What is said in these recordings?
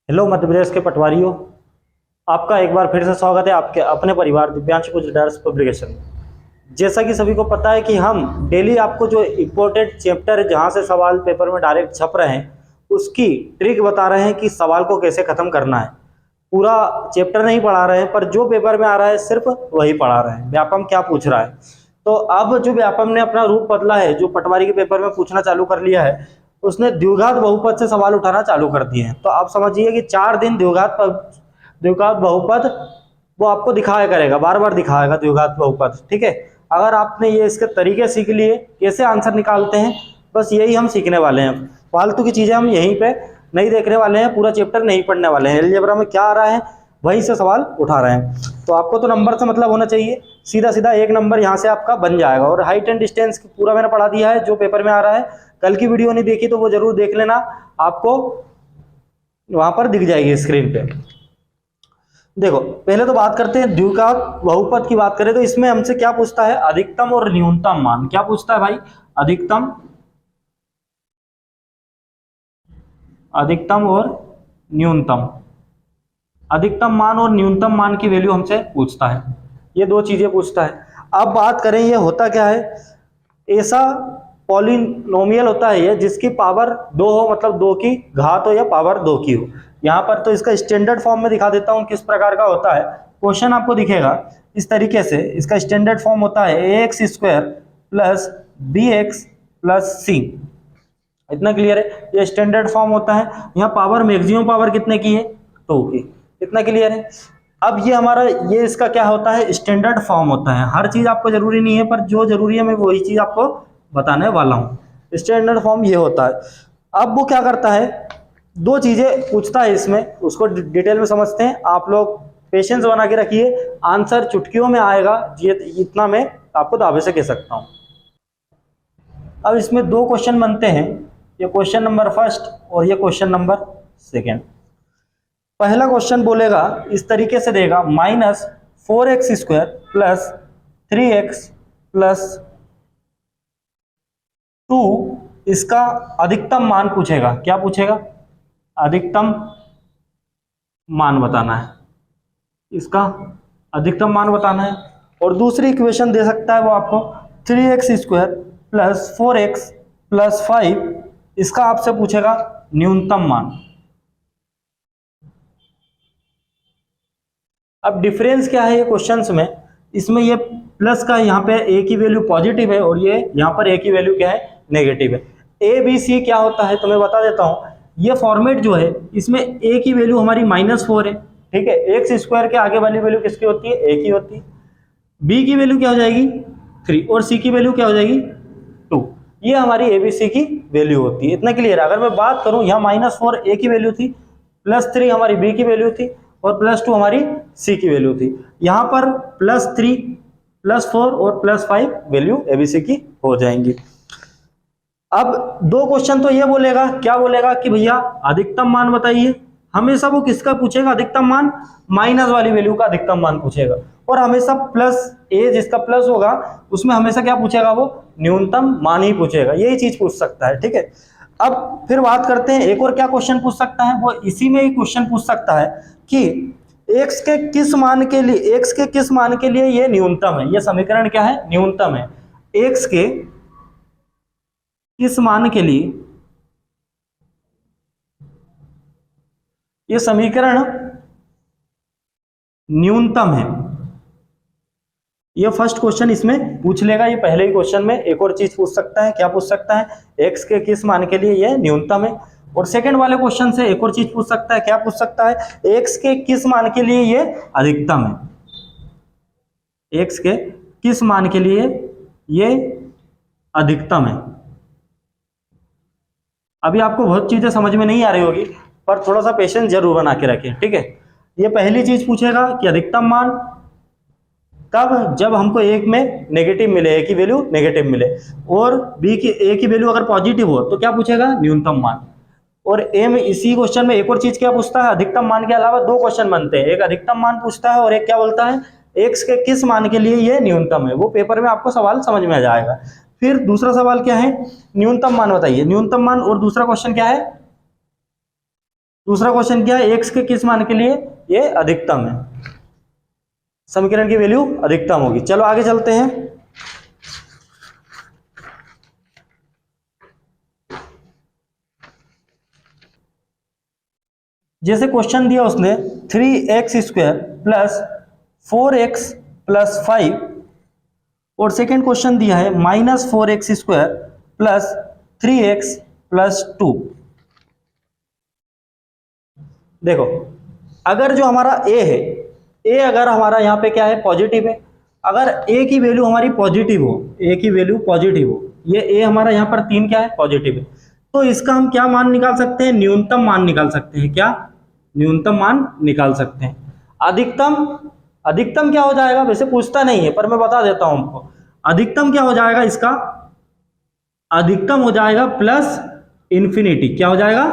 Hello Madhya Pradesh के पटवारियों, आपका एक बार फिर से स्वागत है आपके अपने परिवार दिव्यांश कुछ डायर्स पब्लिकेशन में। जैसा कि सभी को पता है कि हम डेली आपको जो इम्पोर्टेंट चैप्टर है जहां से सवाल पेपर में डायरेक्ट छप रहे हैं उसकी ट्रिक बता रहे हैं कि सवाल को कैसे ख़त्म करना है। पूरा चैप्टर नहीं पढ़ा रहे हैं, पर जो पेपर में आ रहा है सिर्फ वही पढ़ा रहे हैं। व्यापम क्या पूछ रहा है, तो अब जो व्यापम ने अपना रूप बदला है, जो पटवारी के पेपर में पूछना चालू कर लिया है, उसने द्विघात बहुपद से सवाल उठाना चालू कर दिए हैं। तो आप समझिए कि 4 दिन द्विघात बहुपद वो आपको दिखाया करेगा, बार बार दिखाएगा द्विघात बहुपद। ठीक है, अगर आपने ये इसके तरीके सीख लिए कैसे आंसर निकालते हैं, बस यही हम सीखने वाले हैं। फालतू की चीज़ें हम यहीं पे नहीं देखने वाले हैं, पूरा चैप्टर नहीं पढ़ने वाले हैं। अलजेब्रा में क्या आ रहा है वहीं से सवाल उठा रहे हैं। तो आपको तो नंबर से मतलब होना चाहिए, सीधा सीधा 1 नंबर यहाँ से आपका बन जाएगा। और हाइट एंड डिस्टेंस पूरा मैंने पढ़ा दिया है जो पेपर में आ रहा है। कल की वीडियो नहीं देखी तो वो जरूर देख लेना, आपको वहां पर दिख जाएगी स्क्रीन पे। देखो, पहले तो बात करते हैं द्विघात बहुपद की। बात करें तो इसमें हमसे क्या पूछता है, अधिकतम और न्यूनतम मान। क्या पूछता है भाई, अधिकतम और न्यूनतम। अधिकतम मान और न्यूनतम मान की वैल्यू हमसे पूछता है, ये 2 चीजें पूछता है। अब बात करें ये होता क्या है, ऐसा पॉलिनोमियल होता है ये जिसकी पावर 2 हो, मतलब 2 की घात हो या पावर 2 की हो। यहाँ पर तो इसका स्टैंडर्ड फॉर्म में दिखा देता हूँ किस प्रकार का होता है। क्वेश्चन आपको दिखेगा इस तरीके से। इसका स्टैंडर्ड फॉर्म होता है ax² plus bx plus c। इतना क्लियर है, ये स्टैंडर्ड फॉर्म होता है। यहाँ पावर मैक्सिमम पावर कितने की है, 2 की। इतना क्लियर है। अब ये हमारा ये इसका क्या होता है, स्टैंडर्ड फॉर्म होता है। हर चीज आपको जरूरी नहीं है, पर जो जरूरी है मैं वही चीज आपको बताने वाला हूँ। स्टैंडर्ड फॉर्म ये होता है। अब वो क्या करता है, 2 चीजें पूछता है इसमें, उसको डिटेल में समझते हैं। आप लोग पेशेंस बना के रखिए, आंसर चुटकियों में आएगा, ये इतना मैं आपको दावे से कह सकता हूँ। अब इसमें 2 क्वेश्चन बनते हैं, ये क्वेश्चन नंबर 1 और ये क्वेश्चन नंबर 2। पहला क्वेश्चन बोलेगा इस तरीके से देगा, -4x² प्लस 3x प्लस 2, इसका अधिकतम मान पूछेगा। क्या पूछेगा, अधिकतम मान बताना है, इसका अधिकतम मान बताना है। और दूसरी इक्वेशन दे सकता है वो आपको 3x² प्लस 4x प्लस 5, इसका आपसे पूछेगा न्यूनतम मान। अब डिफरेंस क्या है ये क्वेश्चंस में, इसमें ये प्लस का यहाँ पे a की वैल्यू पॉजिटिव है और ये यहाँ पर a की वैल्यू क्या है, नेगेटिव है। a b c क्या होता है तो मैं बता देता हूँ। ये फॉर्मेट जो है इसमें a की वैल्यू हमारी -4 है, ठीक है। x² के आगे वाली वैल्यू किसकी होती है, a की होती है। b की वैल्यू क्या हो जाएगी, 3, और c की वैल्यू क्या हो जाएगी, 2। ये हमारी a b c की वैल्यू होती है। इतना क्लियर है। अगर मैं बात करूँ, यहाँ -4 a की वैल्यू थी, +3 हमारी b की वैल्यू थी और +2 हमारी c की वैल्यू थी। यहाँ पर +3 +4 और +5 वैल्यू एबीसी की हो जाएंगी। अब 2 क्वेश्चन तो ये बोलेगा, क्या बोलेगा कि भैया अधिकतम मान बताइए। हमेशा वो किसका पूछेगा, अधिकतम मान, माइनस वाली वैल्यू का अधिकतम मान पूछेगा। और हमेशा +a जिसका प्लस होगा उसमें हमेशा क्या पूछेगा, वो न्यूनतम मान ही पूछेगा। यही चीज पूछ सकता है, ठीक है। अब फिर बात करते हैं एक और क्या क्वेश्चन पूछ सकता है, वो इसी में ही क्वेश्चन पूछ सकता है कि x के किस मान के लिए ये न्यूनतम है। ये समीकरण क्या है, न्यूनतम है। x के किस मान के लिए ये समीकरण न्यूनतम है। ये फर्स्ट क्वेश्चन इसमें पूछ लेगा। ये पहले ही क्वेश्चन में एक और चीज पूछ सकता है, क्या पूछ सकता है, x के किस मान के लिए ये न्यूनतम है। और सेकंड वाले क्वेश्चन से एक और चीज पूछ सकता है, क्या पूछ सकता है, x के किस मान के लिए ये अधिकतम है। x के किस मान के लिए ये अधिकतम है। अभी आपको बहुत चीजें समझ में नहीं आ रही होगी, पर थोड़ा सा पेशेंस जरूर बना के रखें, ठीक है। ये पहली चीज पूछेगा कि अधिकतम मान कब, जब हमको एक में नेगेटिव मिले, a की वैल्यू नेगेटिव मिले, और b की a की वैल्यू अगर पॉजिटिव हो तो क्या पूछेगा, न्यूनतम मान। और a में इसी क्वेश्चन में एक और चीज क्या पूछता है, अधिकतम मान के अलावा 2 क्वेश्चन बनते हैं। एक अधिकतम मान पूछता है और एक क्या बोलता है, x के किस मान के लिए ये न्यूनतम है। वो पेपर में आपको सवाल समझ में आ जाएगा। फिर दूसरा सवाल क्या है, न्यूनतम मान बताइए। न्यूनतम मान, और दूसरा क्वेश्चन क्या है, दूसरा क्वेश्चन क्या है, x के किस मान के लिए ये अधिकतम है, समीकरण की वैल्यू अधिकतम होगी। चलो आगे चलते हैं। जैसे क्वेश्चन दिया उसने 3x² प्लस 4x प्लस 5 और सेकेंड क्वेश्चन दिया है -4x² प्लस 3x प्लस 2। देखो अगर जो हमारा a है, a अगर हमारा यहाँ पे क्या है पॉजिटिव है, अगर a की वैल्यू हमारी पॉजिटिव हो, a की वैल्यू पॉजिटिव हो, ये a हमारा यहाँ पर 3 क्या है पॉजिटिव है, तो इसका हम क्या मान निकाल सकते हैं, न्यूनतम मान निकाल सकते हैं। क्या न्यूनतम मान निकाल सकते हैं। अधिकतम, अधिकतम क्या हो जाएगा, वैसे पूछता नहीं है पर मैं बता देता हूं हमको, अधिकतम क्या हो जाएगा इसका, अधिकतम हो जाएगा प्लस इंफिनिटी। क्या हो जाएगा,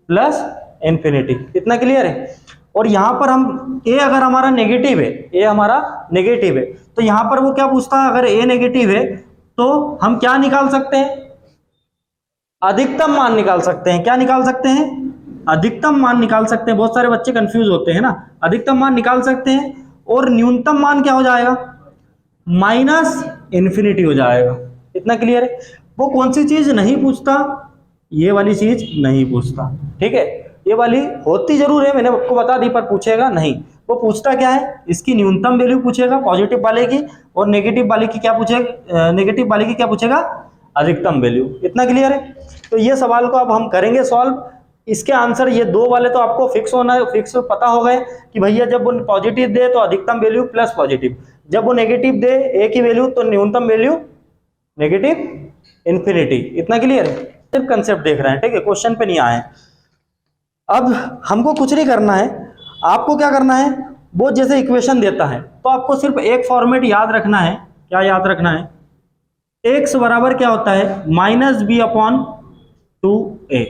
प्लस इंफिनिटी। इतना क्लियर है। और यहां पर हम a अगर हमारा नेगेटिव है, a हमारा नेगेटिव है, तो यहां पर वो क्या पूछता है, अगर a नेगेटिव है तो हम क्या निकाल सकते हैं, अधिकतम मान निकाल सकते हैं। क्या निकाल सकते हैं, अधिकतम मान निकाल सकते हैं। बहुत सारे बच्चे कंफ्यूज होते हैं ना, अधिकतम मान निकाल सकते हैं। और न्यूनतम मान क्या हो जाएगा, माइनस इंफिनिटी हो जाएगा। इतना क्लियर है। वो कौन सी चीज नहीं पूछता, ये वाली चीज नहीं पूछता, ठीक है। ये वाली होती जरूर है, मैंने आपको बता दी, पर पूछेगा नहीं। वो पूछता क्या है, इसकी न्यूनतम वैल्यू पूछेगा पॉजिटिव वाले की, और नेगेटिव वाले की क्या पूछेगा, नेगेटिव वाले की क्या पूछेगा, अधिकतम वैल्यू। इतना क्लियर है। तो ये सवाल को अब हम करेंगे सॉल्व। इसके आंसर ये दो वाले तो आपको फिक्स होना, फिक्स पता हो गए कि भैया जब वो पॉजिटिव दे तो अधिकतम वैल्यू प्लस पॉजिटिव, जब वो नेगेटिव दे ए की वैल्यू तो न्यूनतम वैल्यू नेगेटिव इंफिनिटी। इतना क्लियर है। सिर्फ कंसेप्ट देख रहे हैं, ठीक है, क्वेश्चन पे नहीं आए। अब हमको कुछ नहीं करना है, आपको क्या करना है, वो जैसे इक्वेशन देता है तो आपको सिर्फ एक फॉर्मेट याद रखना है। क्या याद रखना है, x बराबर क्या होता है, -b/2a।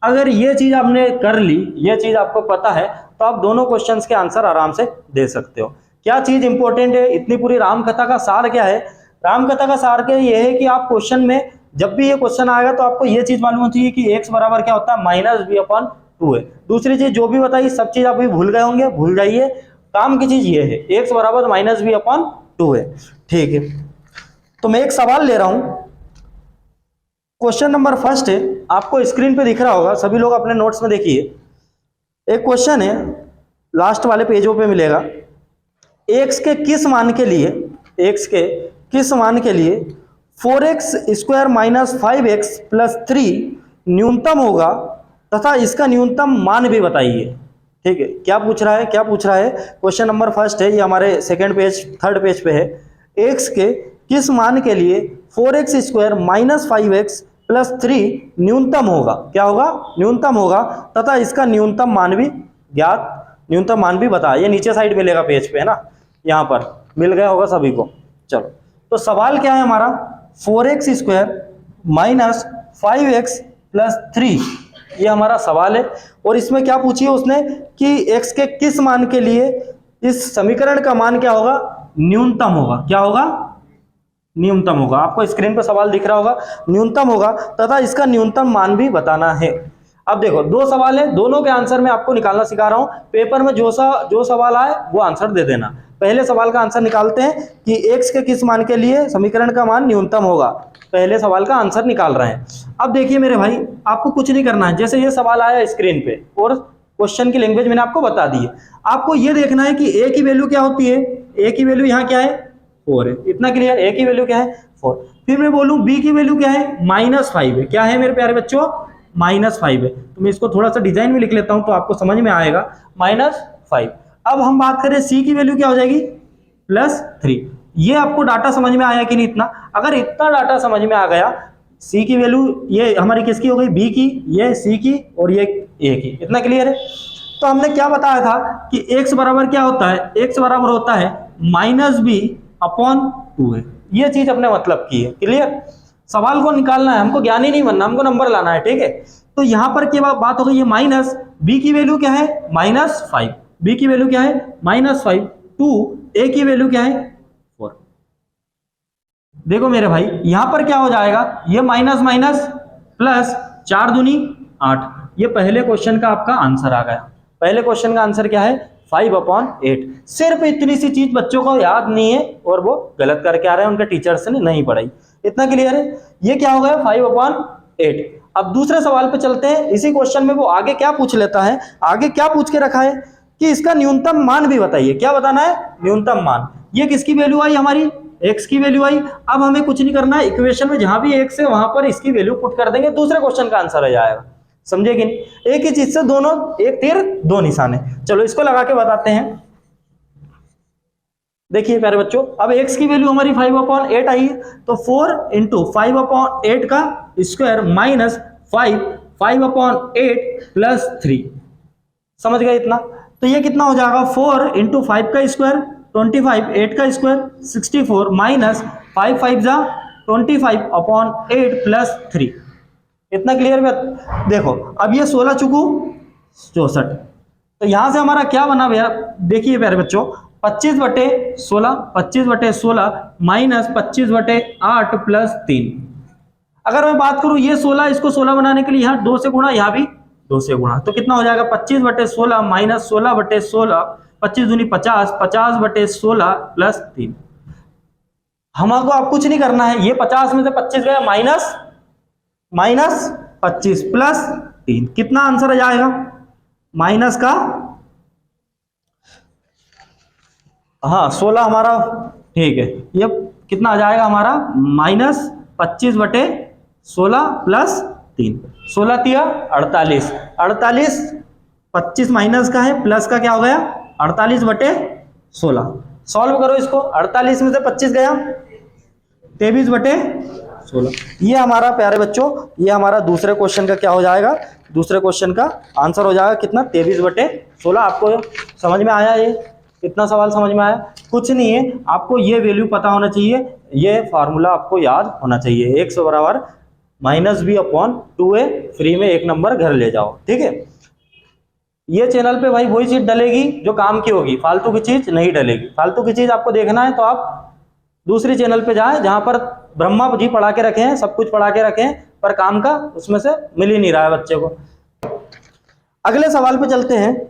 अगर ये चीज आपने कर ली, ये चीज आपको पता है, तो आप दोनों क्वेश्चंस के आंसर आराम से दे सकते हो। क्या चीज इंपॉर्टेंट है, इतनी पूरी रामकथा का सार क्या है, रामकथा का सार क्या ये है कि आप क्वेश्चन में जब भी ये क्वेश्चन आएगा तो आपको ये चीज मालूम होनी चाहिए कि x बराबर क्या होता है, -b/2 है। दूसरी चीज जो भी बताई सब चीज आप भी भूल गए होंगे, भूल जाइए। काम की चीज ये है, x बराबर -b/2 है, ठीक है। तो मैं एक सवाल ले रहा हूं, क्वेश्चन नंबर फर्स्ट है, आपको स्क्रीन पे दिख रहा होगा, सभी लोग अपने नोट्स में देखिए। एक क्वेश्चन है, लास्ट वाले पेजों पे मिलेगा। x के किस मान के लिए, x के किस मान के लिए 4x² - 5x + 3 न्यूनतम होगा तथा इसका न्यूनतम मान भी बताइए। ठीक है, क्या पूछ रहा है, क्या पूछ रहा है, क्वेश्चन नंबर फर्स्ट है, ये हमारे सेकेंड पेज, थर्ड पेज पे है। x के किस मान के लिए 4x² - 5x + 3 न्यूनतम होगा, क्या होगा, न्यूनतम होगा तथा इसका न्यूनतम मान भी ज्ञात, न्यूनतम मान भी बता। ये नीचे साइड मिलेगा पेज पे, है ना, यहाँ पर मिल गया होगा सभी को। चलो, तो सवाल क्या है हमारा, 4x² - 5x + 3, ये हमारा सवाल है। और इसमें क्या पूछिए उसने कि x के किस मान के लिए इस समीकरण का मान क्या होगा, न्यूनतम होगा। क्या होगा, न्यूनतम होगा। आपको स्क्रीन पर सवाल दिख रहा होगा, न्यूनतम होगा तथा इसका न्यूनतम मान भी बताना है। अब देखो, दो सवाल है, दोनों के आंसर मैं आपको निकालना सिखा रहा हूं। पेपर में जो सवाल आए वो आंसर दे देना। पहले सवाल का आंसर निकालते हैं कि x के किस मान के लिए समीकरण का मान न्यूनतम होगा। पहले सवाल का आंसर निकाल रहे हैं। अब देखिए मेरे भाई, आपको कुछ नहीं करना है, जैसे ये सवाल आया स्क्रीन पे और क्वेश्चन की लैंग्वेज मैंने आपको बता दी है। आपको ये देखना है कि a की वैल्यू क्या होती है, a की वैल्यू यहाँ क्या है, 4 है। इतना क्लियर, a की वैल्यू क्या है, 4। फिर मैं बोलूं b की वैल्यू क्या है, -5 है। क्या है मेरे प्यारे बच्चों, -5 है। तो मैं इसको थोड़ा सा डिजाइन में लिख लेता हूं तो आपको समझ में आएगा, -5। अब हम बात करें c की वैल्यू क्या हो जाएगी, +3। ये आपको डाटा समझ में आया कि नहीं इतना, अगर इतना डाटा समझ में आ गया, c की वैल्यू ये हमारी किसकी हो गई, b की, ये c की और ये a की। इतना क्लियर है। तो हमने क्या बताया था कि x बराबर क्या होता है, x बराबर होता है -b/2 है। ये चीज अपने मतलब की है। क्लियर, सवाल को निकालना है, हमको ज्ञानी नहीं बनना, हमको नंबर लाना है, ठीक है। तो यहां पर क्या बात हो गई, ये माइनस, b की वैल्यू क्या है, -5, b की वैल्यू क्या है, -5, 2, a की वैल्यू क्या है, 4। देखो मेरे भाई, यहां पर क्या हो जाएगा, ये माइनस माइनस प्लस, 4 दूनी 8। ये पहले क्वेश्चन का आपका आंसर आ गया। पहले क्वेश्चन का आंसर क्या है? 5/8। सिर्फ इतनी सी चीज बच्चों को याद नहीं है और वो गलत करके आ रहे हैं, उनके टीचर्स ने नहीं पढ़ाई। इतना क्लियर है? ये क्या हो गया? 5/8। अब दूसरे सवाल पे चलते हैं। इसी क्वेश्चन में वो आगे क्या पूछ लेता है, आगे क्या पूछ के रखा है कि इसका न्यूनतम मान भी बताइए। क्या बताना है? न्यूनतम मान। ये किसकी वैल्यू आई? हमारी x की वैल्यू आई। अब हमें कुछ नहीं करना है, इक्वेशन में जहां भी x है वहां पर इसकी वैल्यू पुट कर देंगे, दूसरे क्वेश्चन का आंसर आ जाएगा। समझे कि नहीं? एक ही चीज से दोनों, एक तीर दो निशाने। चलो इसको लगा के बताते हैं। देखिए प्यारे बच्चों, अब x की वैल्यू हमारी 5/8 आई है, तो 4 × 5/8 का स्क्वायर माइनस 5/8 प्लस 3। समझ गए इतना? तो ये कितना हो जाएगा? 4 × 5 का स्क्वायर 25, 8 का स्क्वायर 64 माइनस 5 5 जा 25/8 प्लस 3। इतना क्लियर? देखो अब ये 16 चुकू 64, तो यहां से हमारा क्या बना भैया? देखिए प्यारे बच्चों, 25/16, 25/16 माइनस 25/8 प्लस 3। अगर मैं बात करूं ये 16, इसको 16 बनाने के लिए यहाँ 2 से गुणा, यहाँ भी 2 से गुणा, तो कितना हो जाएगा? 25/16 माइनस 16/16, 25 दूनी 50, 50/16 प्लस 3। हमको अब कुछ नहीं करना है, ये 50 में से 25 गया, माइनस 25 प्लस 3। कितना आंसर आ जाएगा? माइनस का, हाँ 16 हमारा, ठीक है। ये कितना आ जाएगा हमारा? Minus 25/16 plus 3। 16 तिया 48, 48 25 माइनस का है, प्लस का क्या हो गया? 48/16। सॉल्व करो इसको। 48 में से 25 गया, 23/16। ये हमारा प्यारे बच्चों, ये हमारा दूसरे क्वेश्चन का क्या हो जाएगा? दूसरे क्वेश्चन का आंसर हो जाएगा कितना? 23/16। आपको समझ में आया? ये कितना सवाल समझ में आया? कुछ नहीं है, आपको ये वैल्यू पता होना चाहिए, ये फार्मूला आपको याद होना चाहिए। x बराबर -b/2a, फ्री में एक नंबर घर ले जाओ। ठीक है? ये चैनल पे भाई वही चीज डलेगी जो काम की होगी, फालतू की चीज नहीं डलेगी। फालतू की चीज आपको देखना है तो आप दूसरी चैनल पे जाएं जहां पर ब्रह्मा जी पढ़ा के रखे हैं, सब कुछ पढ़ा के रखे हैं, पर काम का उसमें से मिल ही नहीं रहा है बच्चे को। अगले सवाल पे चलते हैं।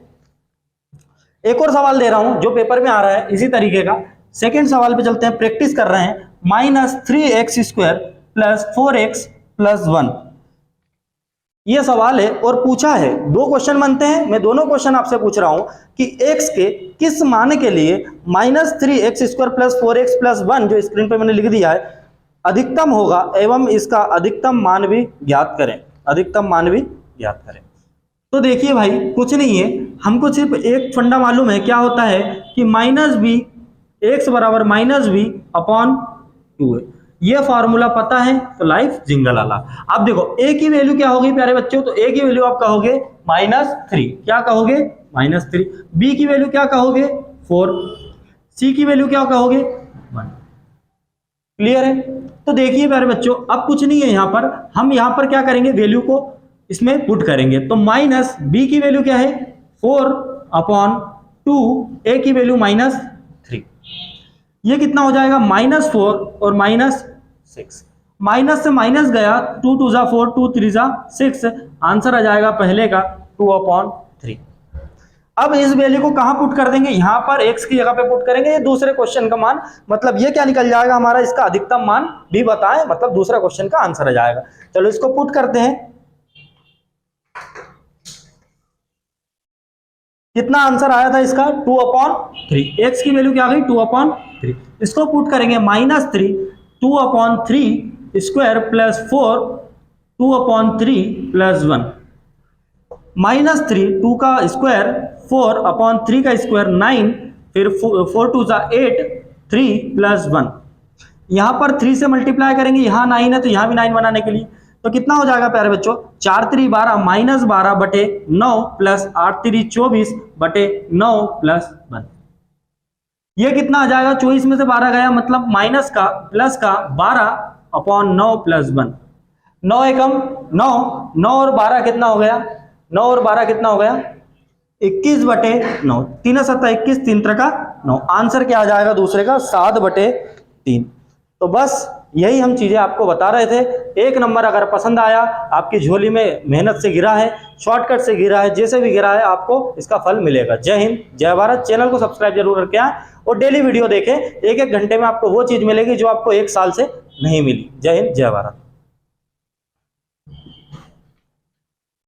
एक और सवाल दे रहा हूं जो पेपर में आ रहा है इसी तरीके का। सेकंड सवाल पे चलते हैं, प्रैक्टिस कर रहे हैं। -3x² + 4x + 1 ये सवाल है और पूछा है। दो क्वेश्चन बनते हैं, मैं दोनों क्वेश्चन आपसे पूछ रहा हूं कि x के किस मान के लिए -3x² + 4x + 1 जो स्क्रीन पे मैंने लिख दिया है अधिकतम होगा, एवं इसका अधिकतम मान भी ज्ञात करें। अधिकतम मान भी ज्ञात करें। तो देखिए भाई, कुछ नहीं है, हमको सिर्फ एक फंडा मालूम है। क्या होता है कि -b, x बराबर -b/2 है। ये फार्मूला पता है तो लाइफ जिंगल आला। अब देखो a की वैल्यू क्या होगी प्यारे बच्चों? तो a की वैल्यू आप कहोगे -3। क्या कहोगे? -3। b की वैल्यू क्या कहोगे? 4। c की वैल्यू क्या कहोगे? 1। क्लियर है? तो देखिए प्यारे बच्चों, अब कुछ नहीं है यहाँ पर, हम यहाँ पर क्या करेंगे? वैल्यू को इसमें पुट करेंगे। तो -b की वैल्यू क्या है? 4/2, a की वैल्यू -3। ये कितना हो जाएगा? -4 और -6। माइनस से माइनस गया, 2 2 जा 4, 2 3 जा 6। आंसर आ जाएगा पहले का 2/3। अब इस वैल्यू को कहां पुट कर देंगे? यहां पर x की जगह पे पुट करेंगे। ये दूसरे क्वेश्चन का मान, मतलब ये क्या निकल जाएगा हमारा? इसका अधिकतम मान भी बताएं, मतलब दूसरा क्वेश्चन का आंसर आ जाएगा। चलो इसको पुट करते हैं। कितना आंसर आया था इसका? 2/3। x की वैल्यू क्या आ गई? 2/3। इसको पुट करेंगे -3, 2/3 स्क्वायर प्लस 4, 2/3 प्लस 1। -3, 2 का स्क्वायर, 4/3 का स्क्वायर 9, फिर 4 2 जा 8, 3 प्लस 1। यहां पर 3 से मल्टीप्लाई करेंगे, यहां 9 है तो यहां भी 9 बनाने के लिए, तो कितना हो जाएगा प्यारे बच्चों? 4 3 12, -12/9 प्लस 8 3 24/9 प्लस 1। ये कितना आ जाएगा? 24 में से 12 गया, मतलब माइनस का प्लस का 12/9 प्लस 1। 9 एकम 9, 9 और 12 कितना हो गया? 9 और 12 कितना हो गया? 21/9। 3 7 21, 3 3 9। आंसर क्या आ जाएगा दूसरे का? 7/3। तो बस यही हम चीज़ें आपको बता रहे थे। एक नंबर अगर पसंद आया, आपकी झोली में मेहनत से गिरा है, शॉर्टकट से गिरा है, जैसे भी गिरा है आपको इसका फल मिलेगा। जय हिंद, जय भारत। चैनल को सब्सक्राइब जरूर करके आए और डेली वीडियो देखें। एक एक घंटे में आपको वो चीज़ मिलेगी जो आपको 1 साल से नहीं मिली। जय हिंद, जय भारत।